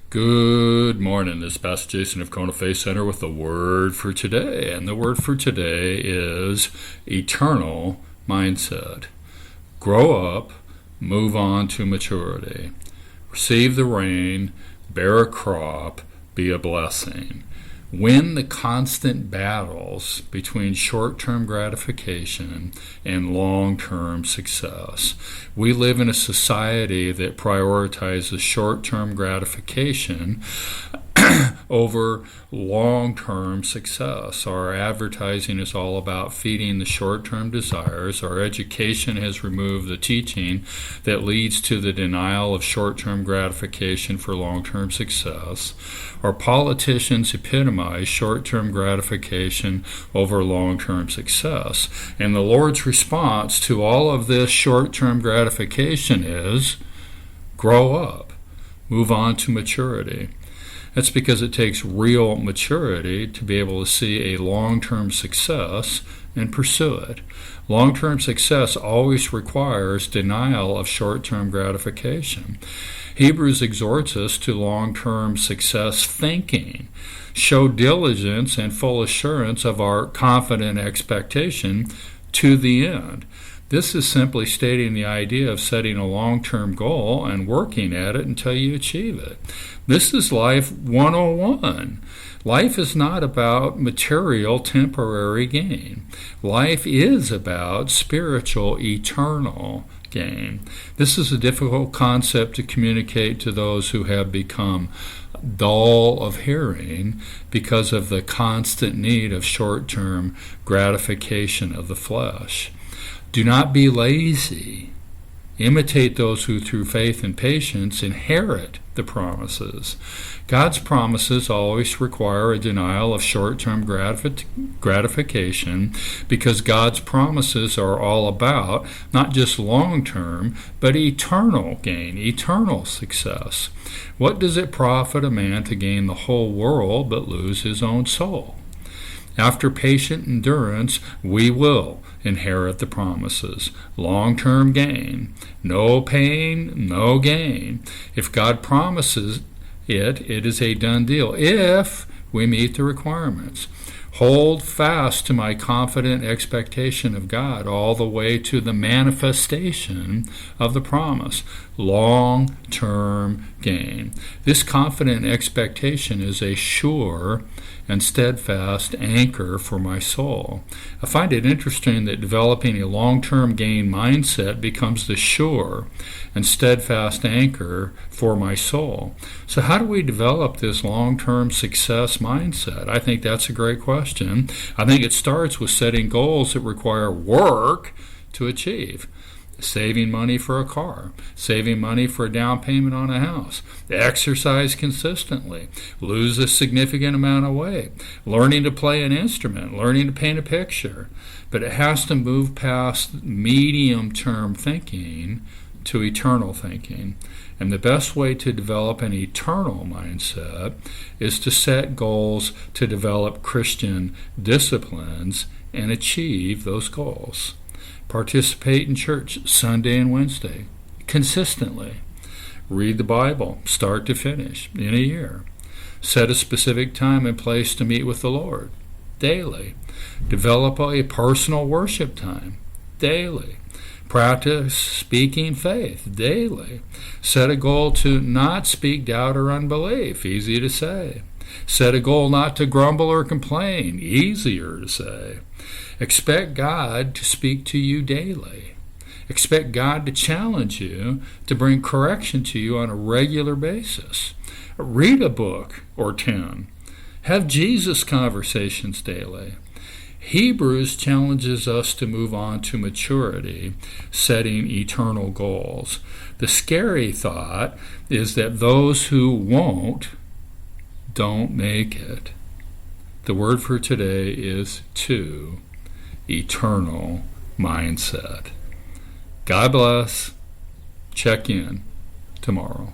Good morning. This is Pastor Jason of Kona Faith Center with the word for today. And the word for today is eternal mindset. Grow up, move on to maturity. Receive the rain, bear a crop, be a blessing. Win the constant battles between short-term gratification and long-term success. We live in a society that prioritizes short-term gratification over long-term success. Our advertising is all about feeding the short-term desires. Our education has removed the teaching that leads to the denial of short-term gratification for long-term success. Our politicians epitomize short-term gratification over long-term success. And the Lord's response to all of this short-term gratification is, grow up, move on to maturity. That's because it takes real maturity to be able to see a long-term success and pursue it. Long-term success always requires denial of short-term gratification. Hebrews exhorts us to long-term success thinking. Show diligence and full assurance of our confident expectation to the end. This is simply stating the idea of setting a long-term goal and working at it until you achieve it. This is life 101. Life is not about material, temporary gain. Life is about spiritual, eternal gain. This is a difficult concept to communicate to those who have become dull of hearing because of the constant need of short-term gratification of the flesh. Do not be lazy. Imitate those who through faith and patience inherit the promises. God's promises always require a denial of short-term gratification because God's promises are all about not just long-term, but eternal gain, eternal success. What does it profit a man to gain the whole world but lose his own soul? After patient endurance, we will inherit the promises. Long-term gain. No pain, no gain. If God promises it, it is a done deal if we meet the requirements. Hold fast to my confident expectation of God all the way to the manifestation of the promise. Long-term gain. This confident expectation is a sure and steadfast anchor for my soul. I find it interesting that developing a long-term gain mindset becomes the sure and steadfast anchor for my soul. So how do we develop this long-term success mindset? I think that's a great question. I think it starts with setting goals that require work to achieve. Saving money for a car, saving money for a down payment on a house, exercise consistently, lose a significant amount of weight, learning to play an instrument, learning to paint a picture. But it has to move past medium-term thinking to eternal thinking. And the best way to develop an eternal mindset is to set goals to develop Christian disciplines and achieve those goals. Participate in church Sunday and Wednesday consistently. Read the Bible start to finish in a year. Set a specific time and place to meet with the Lord daily. Develop a personal worship time daily. Practice speaking faith daily. Set a goal to not speak doubt or unbelief. Easy to say. Set a goal not to grumble or complain. Easier to say. Expect God to speak to you daily. Expect God to challenge you, to bring correction to you on a regular basis. Read a book or 10. Have Jesus conversations daily. Hebrews challenges us to move on to maturity, setting eternal goals. The scary thought is that those who won't don't make it. The word for today is to eternal mindset. God bless. Check in tomorrow.